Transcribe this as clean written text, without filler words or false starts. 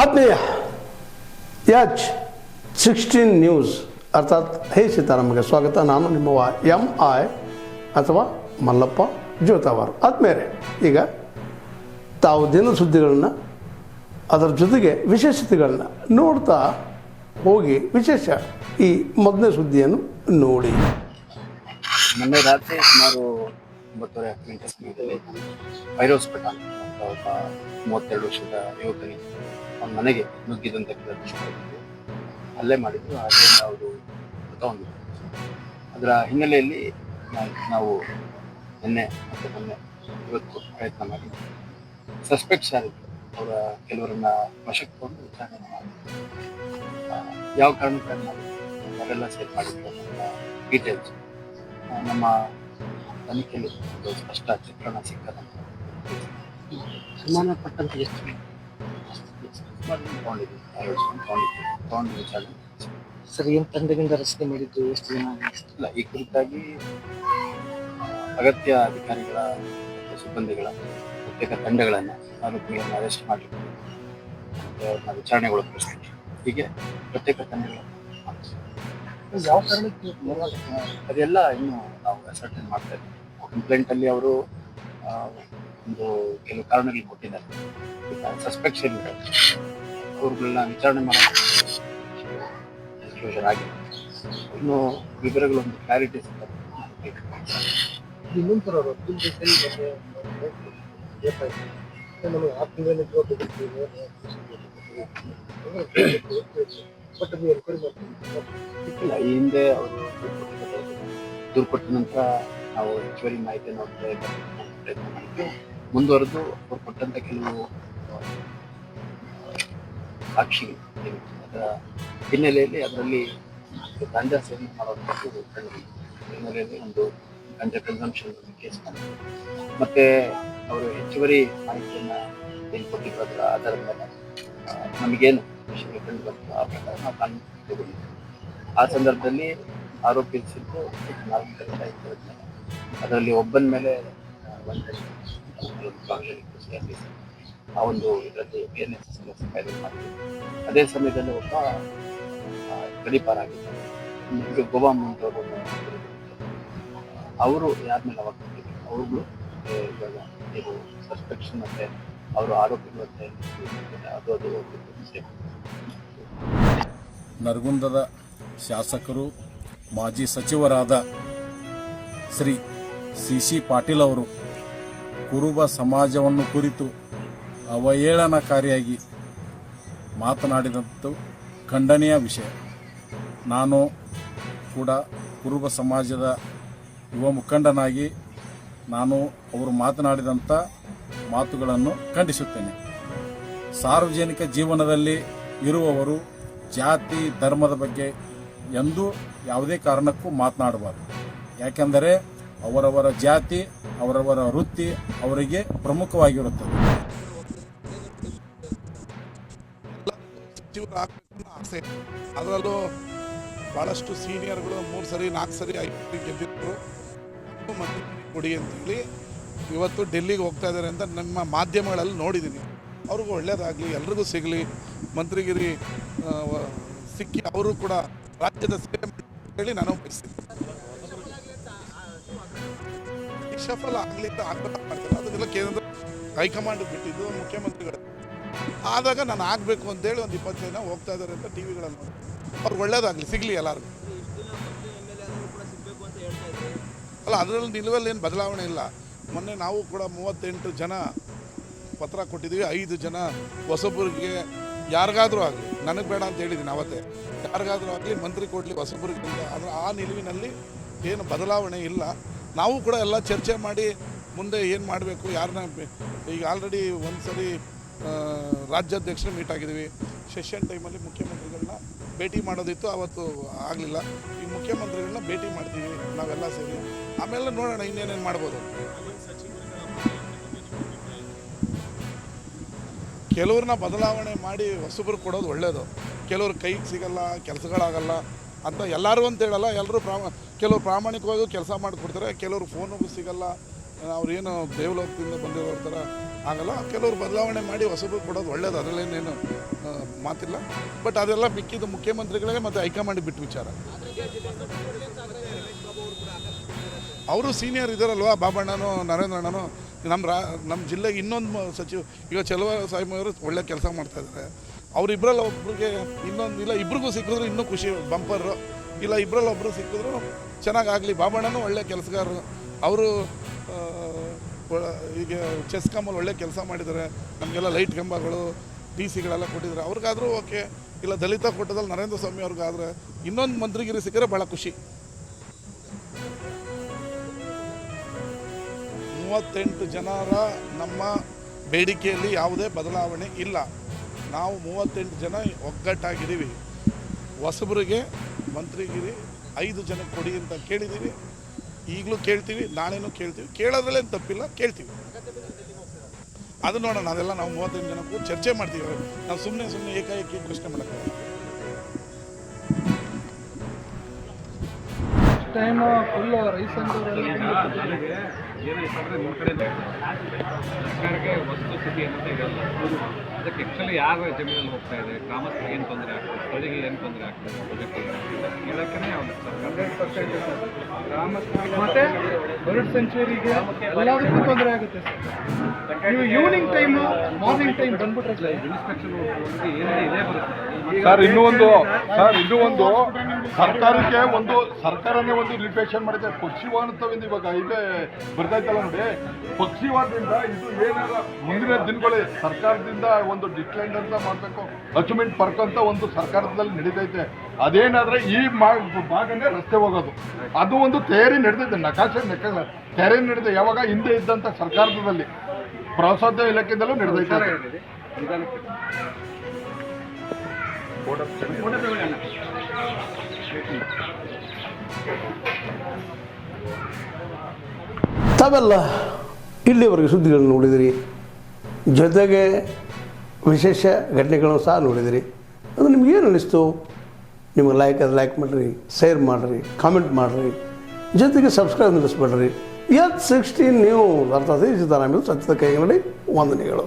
ಆತ್ಮೀಯ H16 news ಅರ್ಥಾತ್ ಹೇ ಸೀತಾರಾಮ್ಗೆ ಸ್ವಾಗತ. ನಾನು ನಿಮ್ಮವ MI ಅಥವಾ ಮಲ್ಲಪ್ಪ ಜೋತಾವಾರ್. ಆದ್ಮೇಲೆ ಈಗ ತಾವು ದಿನ ಸುದ್ದಿಗಳನ್ನ ಅದರ ಜೊತೆಗೆ ವಿಶೇಷತೆಗಳನ್ನ ನೋಡ್ತಾ ಹೋಗಿ ವಿಶೇಷ ಈ ಮೊದಲನೇ ಸುದ್ದಿಯನ್ನು ನೋಡಿ. ಮೊನ್ನೆ ರಾತ್ರಿ ಸುಮಾರು 9:30 ಗಂಟೆ ಸಮಯದಲ್ಲಿ ಫೈರೋಜ್ ಪಠಾಣ್ ಒಬ್ಬ 32 ವರ್ಷದ ಯುವಕನಿಗೆ ಅವನ ಮನೆಗೆ ನುಗ್ಗಿದಂತ ಹಲ್ಲೆ ಮಾಡಿದ್ರು. ಅದರಿಂದ ಅವರು ಮೃತ ಹೊಂದಿದ್ರು. ಅದರ ಹಿನ್ನೆಲೆಯಲ್ಲಿ ನಾವು ನಿನ್ನೆ ಮತ್ತು ಮೊನ್ನೆ ಇವತ್ತು ಪ್ರಯತ್ನ ಮಾಡಿ ಸಸ್ಪೆಕ್ಟ್ಸ್ ಯಾರಿದ್ರು ಅವರ ಕೆಲವರನ್ನ ವಶಕ್ಕೆ ತಗೊಂಡು ವಿಚಾರಣೆ ಮಾಡಿ ಯಾವ ಕಾರಣಕ್ಕಾಗಿ ಮಾಡಿದ್ರು ಅವರೆಲ್ಲ ಸೇರ್ ಮಾಡಿದ್ರು ಅನ್ನೋ ಡೀಟೇಲ್ಸ್ ನಮ್ಮ ತನಿಖೆಯಲ್ಲಿ ಒಂದು ಸ್ಪಷ್ಟ ಚಿತ್ರಣ ಸಿಕ್ಕದಂತ ಸಂಬಂಧಪಟ್ಟಂತೆ ಎಷ್ಟು ತಗೊಂಡು ವಿಚಾರಣೆ ಸರ್, ಏನು ತಂಡದಿಂದ ರಚನೆ ಮಾಡಿದ್ದು, ಎಷ್ಟು ಜನ ಇಲ್ಲ, ಈ ಕುರಿತಾಗಿ ಅಗತ್ಯ ಅಧಿಕಾರಿಗಳ ಮತ್ತು ಸಿಬ್ಬಂದಿಗಳ ಪ್ರತ್ಯೇಕ ತಂಡಗಳನ್ನು ಆರೋಪಿಗಳನ್ನು ಅರೆಸ್ಟ್ ಮಾಡಲಿಕ್ಕೆ ಮತ್ತು ಅವ್ರನ್ನ ವಿಚಾರಣೆಗೊಳಪಡಿಸಲಿಕ್ಕೆ ಹೀಗೆ ಪ್ರತ್ಯೇಕ ತಂಡಗಳನ್ನು ಯಾವ ಕಾರಣಕ್ಕೆ ಅದೆಲ್ಲ ಇನ್ನು ನಾವು ಅಸರ್ಟೈನ್ ಮಾಡ್ತಾ ಇದ್ದೀವಿ. ಕಂಪ್ಲೇಂಟಲ್ಲಿ ಅವರು ಒಂದು ಕೆಲವು ಕಾರಣಗಳು ಕೊಟ್ಟಿದ್ದಾರೆ. ಈಗ ಸಸ್ಪೆಕ್ಟ್ಸ್ ಏನಿದೆ ಅವ್ರನ್ನೆಲ್ಲ ವಿಚಾರಣೆ ಮಾಡೋದು ಡಿಸ್ಕ್ಲೋಷರ್ ಆಗಿದೆ. ಇನ್ನು ವಿವರಗಳೊಂದು ಕ್ಲಾರಿಟಿ ಸಿಗ್ತದೆ. ಇನ್ನೊಂದು ಥರ ನಮಗೆ ಆ ತಿಂಗಳಲ್ಲಿ ಇಲ್ಲ, ಈ ಹಿಂದೆ ಅವರು ದೂರು ಕೊಟ್ಟ ನಂತರ ನಾವು ಹೆಚ್ಚುವರಿ ಮಾಹಿತಿಯನ್ನು ಪ್ರಯತ್ನ ಮಾಡಿದ್ವಿ. ಮುಂದುವರೆದು ಅವ್ರು ಕೊಟ್ಟಂತ ಕೆಲವು ಸಾಕ್ಷಿಗಳು ಅದರ ಹಿನ್ನೆಲೆಯಲ್ಲಿ ಅದರಲ್ಲಿ ಗಾಂಜಾ ಸೇವನೆ ಮಾಡುವಂಥದ್ದು ಕಂಡಿದೆ. ಹಿನ್ನೆಲೆಯಲ್ಲಿ ಒಂದು ಗಾಂಜಾ ಕನ್ಸಂಪ್ಷನ್ ಕೇಸ್ ಮಾಡಿದ್ರು. ಮತ್ತೆ ಅವರು ಹೆಚ್ಚುವರಿ ಮಾಹಿತಿಯನ್ನು ಏನು ಕೊಟ್ಟಿದ್ರು ಅದರ ಆಧಾರದ ಮೇಲೆ ನಮಗೇನು ವಿಷಯ ಕಂಡು ಬಂತು ಆ ಪ್ರಕಾರ ನಾವು ಕಾನೂನು ತಗೊಂಡಿದ್ವಿ. ಆ ಸಂದರ್ಭದಲ್ಲಿ ಆರೋಪಿಸಿದ್ದು 4 ಅದರಲ್ಲಿ ಒಬ್ಬನ ಮೇಲೆ ಆ ಒಂದು ಇದರಲ್ಲಿ BNSS ಮಾಡಿದ್ವಿ. ಅದೇ ಸಮಯದಲ್ಲಿ ಒಬ್ಬ ಗಡಿಪಾರಾಗಿದ್ದರು ಗೋವಾ ಮುಂತವರು ಅವರು ಯಾರ ಮೇಲೆ ಅವಾಗ ಅವ್ರುಗಳು ಇವಾಗ ಇದು ಸಸ್ಪೆಕ್ಷನ್ ಮತ್ತೆ ಅವರು ಆರೋಪಿಗಳು ಅಂತ ಅದು ನರಗುಂದದ ಶಾಸಕರು ಮಾಜಿ ಸಚಿವರಾದ ಶ್ರೀ CC ಪಾಟೀಲ್ ಅವರು ಕುರುಬ ಸಮಾಜವನ್ನು ಕುರಿತು ಅವಹೇಳನಕಾರಿಯಾಗಿ ಮಾತನಾಡಿದಂಥ ಖಂಡನೀಯ ವಿಷಯ. ನಾನು ಕೂಡ ಕುರುಬ ಸಮಾಜದ ಯುವ ಮುಖಂಡನಾಗಿ ನಾನು ಅವರು ಮಾತನಾಡಿದಂಥ ಮಾತುಗಳನ್ನು ಖಂಡಿಸುತ್ತೇನೆ. ಸಾರ್ವಜನಿಕ ಜೀವನದಲ್ಲಿ ಇರುವವರು ಜಾತಿ ಧರ್ಮದ ಬಗ್ಗೆ ಎಂದೂ ಯಾವುದೇ ಕಾರಣಕ್ಕೂ ಮಾತನಾಡಬಾರದು. ಯಾಕೆಂದರೆ ಅವರವರ ಜಾತಿ ಅವರವರ ವೃತ್ತಿ ಅವರಿಗೆ ಪ್ರಮುಖವಾಗಿರುತ್ತದೆ. ಆಸೆ, ಅದರಲ್ಲೂ ಭಾಳಷ್ಟು ಸೀನಿಯರ್ಗಳು 3 ಸರಿ 4 ಸರಿ ಗೆದ್ದಿದ್ರು. ಮಂತ್ರಿ ಕೊಡಿ ಅಂತೇಳಿ ಇವತ್ತು ಡೆಲ್ಲಿಗೆ ಹೋಗ್ತಾ ಇದ್ದಾರೆ ಅಂತ ನಮ್ಮ ಮಾಧ್ಯಮಗಳಲ್ಲಿ ನೋಡಿದ್ದೀನಿ. ಅವ್ರಿಗೂ ಒಳ್ಳೆಯದಾಗಲಿ, ಎಲ್ರಿಗೂ ಸಿಗಲಿ, ಮಂತ್ರಿಗಿರಿ ಸಿಕ್ಕಿ ಅವರು ಕೂಡ ರಾಜ್ಯದ ಸೇವೆ ಹೇಳಿ ನಾನು ಬಯಸ್ತೀನಿ. ಸಫಲ ಆಗಲಿಲ್ಲ ಆಗ್ತಾರೆ, ಅದನ್ನೆಲ್ಲ ಕೇಂದ್ರ ಹೈಕಮಾಂಡ್ ಬಿಟ್ಟಿದ್ದು ಮುಖ್ಯಮಂತ್ರಿಗಳು ಆದಾಗ ನಾನು ಆಗಬೇಕು ಅಂತೇಳಿ ಒಂದು 20 ಜನ ಹೋಗ್ತಾ ಇದ್ದಾರೆ ಅಂತ ಟಿವಿಗಳಲ್ಲಿ ನೋಡಿ. ಅವ್ರಿಗೆ ಒಳ್ಳೇದಾಗಲಿ, ಸಿಗಲಿ ಎಲ್ಲರಿಗೂ. ಅಲ್ಲ, ಅದರಲ್ಲಿ ನಿಲುವಲ್ಲಿ ಏನು ಬದಲಾವಣೆ ಇಲ್ಲ. ಮೊನ್ನೆ ನಾವು ಕೂಡ 38 ಜನ ಪತ್ರ ಕೊಟ್ಟಿದ್ದೀವಿ. 5 ಜನ ಹೊಸಬರಿಗೆ ಯಾರಿಗಾದರೂ ಆಗಲಿ, ನನಗೆ ಬೇಡ ಅಂತ ಹೇಳಿದ್ದೀನಿ ಅವತ್ತೇ, ಯಾರಿಗಾದರೂ ಆಗಲಿ ಮಂತ್ರಿ ಕೊಡಲಿ ಹೊಸಬರಿಗೆ ಅಂತ. ಆದರೆ ಆ ನಿಲುವಿನಲ್ಲಿ ಏನು ಬದಲಾವಣೆ ಇಲ್ಲ. ನಾವು ಕೂಡ ಎಲ್ಲ ಚರ್ಚೆ ಮಾಡಿ ಮುಂದೆ ಏನು ಮಾಡಬೇಕು, ಯಾರನ್ನ ಈಗ ಆಲ್ರೆಡಿ ಒಂದು ಸರಿ ರಾಜ್ಯಾಧ್ಯಕ್ಷರು ಮೀಟ್ ಆಗಿದ್ದೀವಿ. ಸೆಷನ್ ಟೈಮಲ್ಲಿ ಮುಖ್ಯಮಂತ್ರಿಗಳನ್ನ ಭೇಟಿ ಮಾಡೋದಿತ್ತು, ಅವತ್ತು ಆಗಲಿಲ್ಲ. ಈ ಮುಖ್ಯಮಂತ್ರಿಗಳನ್ನ ಭೇಟಿ ಮಾಡ್ತೀವಿ ನಾವೆಲ್ಲ ಸೇರಿ. ಆಮೇಲೆ ನೋಡೋಣ ಇನ್ನೇನೇನು ಮಾಡ್ಬೋದು. ಕೆಲವ್ರನ್ನ ಬದಲಾವಣೆ ಮಾಡಿ ಹೊಸಬ್ರು ಕೊಡೋದು ಒಳ್ಳೆಯದು. ಕೆಲವ್ರು ಕೈಗೆ ಸಿಗಲ್ಲ, ಕೆಲಸಗಳಾಗಲ್ಲ ಅಂತ ಎಲ್ಲರೂ ಅಂತ ಹೇಳಲ್ಲ. ಎಲ್ಲರೂ ಕೆಲವರು ಪ್ರಾಮಾಣಿಕವಾಗಿ ಕೆಲಸ ಮಾಡಿಕೊಡ್ತಾರೆ. ಕೆಲವರು ಫೋನಿಗೂ ಸಿಗಲ್ಲ, ಅವ್ರೇನು ದೇವಲೋಕದಿಂದ ಬಂದಿರೋ ಥರ ಆಗಲ್ಲ. ಕೆಲವರು ಬದಲಾವಣೆ ಮಾಡಿ ಹೊಸಬ್ರು ಕೊಡೋದು ಒಳ್ಳೆಯದು. ಅದರಲ್ಲೇನೇನು ಮಾತಿಲ್ಲ. ಬಟ್ ಅದೆಲ್ಲ ಮಿಕ್ಕಿದ್ದು ಮುಖ್ಯಮಂತ್ರಿಗಳೇ ಮತ್ತು ಹೈಕಮಾಂಡ್ ಬಿಟ್ಟು ವಿಚಾರ. ಅವರು ಸೀನಿಯರ್ ಇದ್ದಾರಲ್ವಾ, ಬಾಬಣ್ಣನೋ ನರೇಂದ್ರಣ್ಣನೋ. ನಮ್ಮ ಜಿಲ್ಲೆಗೆ ಇನ್ನೊಂದು ಸಚಿವ ಈಗ ಚಲುವ ಸಾಯಿಮವರು ಒಳ್ಳೆ ಕೆಲಸ ಮಾಡ್ತಾಯಿದ್ದಾರೆ. ಅವರಿಬ್ಬರಲ್ಲಿ ಒಬ್ರಿಗೆ ಇನ್ನೊಂದು ಇಲ್ಲ, ಇಬ್ರಿಗೂ ಸಿಕ್ಕಿದ್ರು ಇನ್ನೂ ಖುಷಿ ಬಂಪರು. ಇಲ್ಲ ಇಬ್ಬರಲ್ಲಿ ಒಬ್ಬರು ಸಿಕ್ಕಿದ್ರು ಚೆನ್ನಾಗಾಗಲಿ. ಬಾಬಣ್ಣನೂ ಒಳ್ಳೆ ಕೆಲಸಗಾರರು. ಅವರು ಈಗ ಚೆಸ್ ಕಾಮಲ್ಲಿ ಒಳ್ಳೆ ಕೆಲಸ ಮಾಡಿದ್ದಾರೆ. ನಮಗೆಲ್ಲ ಲೈಟ್ ಕಂಬಗಳು DC ಗಳೆಲ್ಲ ಕೊಟ್ಟಿದ್ದಾರೆ. ಅವ್ರಿಗಾದರೂ ಓಕೆ. ಇಲ್ಲ ದಲಿತ ಕೋಟದಲ್ಲಿ ನರೇಂದ್ರ ಸ್ವಾಮಿ ಅವ್ರಿಗಾದ್ರೆ ಇನ್ನೊಂದು ಮಂತ್ರಿಗಿರಿ ಸಿಕ್ಕರೆ ಭಾಳ ಖುಷಿ. 38 ಜನರ ನಮ್ಮ ಬೇಡಿಕೆಯಲ್ಲಿ ಯಾವುದೇ ಬದಲಾವಣೆ ಇಲ್ಲ. ನಾವು 38 ಜನ ಒಗ್ಗಟ್ಟಾಗಿದ್ದೀವಿ. ಹೊಸಬರಿಗೆ ಮಂತ್ರಿಗಿರಿ 5 ಜನಕ್ಕೆ ಕೊಡಿ ಅಂತ ಕೇಳಿದ್ದೀವಿ. ಈಗಲೂ ಕೇಳ್ತೀವಿ, ನಾಳೆನೂ ಕೇಳ್ತೀವಿ. ಕೇಳೋದ್ರಲ್ಲೇನು ತಪ್ಪಿಲ್ಲ, ಕೇಳ್ತೀವಿ. ಅದು ನೋಡೋಣ. ಅದೆಲ್ಲ ನಾವು 38 ಜನಕ್ಕೂ ಚರ್ಚೆ ಮಾಡ್ತೀವಿ. ನಾವು ಸುಮ್ಮನೆ ಏಕಾಏಕಿ ಘೋಷಣೆ ಮಾಡೋಕ್ಕಾಗಲ್ಲ. ಟೈಮ್ ಫುಲ್ ರೈಸ್ ಏನಾಯ್ತಂದ್ರೆ ನಿಮ್ಮ ಕಡೆ ಸರ್ಕಾರಕ್ಕೆ ವಸ್ತುಸ್ಥಿತಿ ಅನ್ನೋದು ಇರಲ್ಲ. ಅದಕ್ಕೆ ಆ್ಯಕ್ಚುಲಿ ಯಾವ ಜಮೀನಲ್ಲಿ ಹೋಗ್ತಾ ಇದೆ, ಗ್ರಾಮಸ್ಥರಿಗೆ ಏನು ತೊಂದರೆ ಆಗ್ತದೆ, ಪ್ರಜೆಗೆ ಏನು ತೊಂದರೆ ಆಗ್ತದೆ ಪ್ರಾಜೆಕ್ಟ್ ಹೇಳೋಕ್ಕೇ ಅವ್ನು ಸರ್ಕಾರ 100% ಗ್ರಾಮಸ್ಥರಿಗೆ ಮತ್ತೆ ಬರ್ಡ್ ಸೆಂಚುರಿಗೆ ಎಲ್ಲದಕ್ಕೂ ತೊಂದರೆ ಆಗುತ್ತೆ ಸರ್. ನೀವು ಈವ್ನಿಂಗ್ ಟೈಮು ಮಾರ್ನಿಂಗ್ ಟೈಮ್ ಬಂದ್ಬಿಟ್ರೆ ಇನ್ಸ್ಪೆಕ್ಷನ್ ಹೋಗಿ ಏನೇ ಇದೇ ಬರುತ್ತೆ. ಸರ್ ಇನ್ನೂ ಒಂದು ಸರ್ಕಾರನೇ ಒಂದು ರಿಫ್ಲೆಕ್ಷನ್ ಮಾಡಿದೆ. ಪಕ್ಷಿವಾದದಿಂದ ಇವಾಗ ಇಲ್ಲೇ ಬರ್ತಾಯ್ತಲ್ಲ ನೋಡಿ, ಪಕ್ಷಿವಾದದಿಂದ ಇದು ಏನಾರ ಮುಂದಿನ ದಿನಗಳು ಸರ್ಕಾರದಿಂದ ಒಂದು ಡಿಕ್ಲೈನ್ ಅಂತ ಮಾಡಬೇಕು, ಅಚೀವ್ಮೆಂಟ್ ಪಾರ್ಕ್ ಅಂತ ಒಂದು ಸರ್ಕಾರದಲ್ಲಿ ನಡೀತೈತೆ. ಅದೇನಾದ್ರೆ ಈ ಭಾಗನೇ ರಸ್ತೆ ಹೋಗೋದು, ಅದು ಒಂದು ತಯಾರಿ ನಡೆದೈತೆ. ನಕಾಶೆ ತಯಾರಿ ನಡೆದಿದೆ. ಯಾವಾಗ ಹಿಂದೆ ಇದ್ದಂಥ ಸರ್ಕಾರದಲ್ಲಿ ಪ್ರವಾಸೋದ್ಯಮ ಇಲಾಖೆದಲ್ಲೂ ನಡೆದೈತೆ. ತಾವೆಲ್ಲ ಇಲ್ಲಿವರೆಗೆ ಸುದ್ದಿಗಳನ್ನು ನೋಡಿದಿರಿ, ಜೊತೆಗೆ ವಿಶೇಷ ಘಟನೆಗಳನ್ನು ಸಹ ನೋಡಿದಿರಿ. ಅದು ನಿಮಗೇನು ಅನ್ನಿಸ್ತು? ನಿಮಗೆ ಲೈಕ್ ಮಾಡಿರಿ, ಶೇರ್ ಮಾಡಿರಿ, ಕಾಮೆಂಟ್ ಮಾಡಿರಿ, ಜೊತೆಗೆ ಸಬ್ಸ್ಕ್ರೈಬ್ ನಿಲ್ಲಿಸ್ಬೇಡ್ರಿ. H16 ನ್ಯೂಸ್ ಅರ್ಥಾತ್ ಸಿದ್ದರಾಮಯ್ಯ ಸತ್ಯದ ಕೈಗಳಲ್ಲಿ ವಂದನೆಗಳು.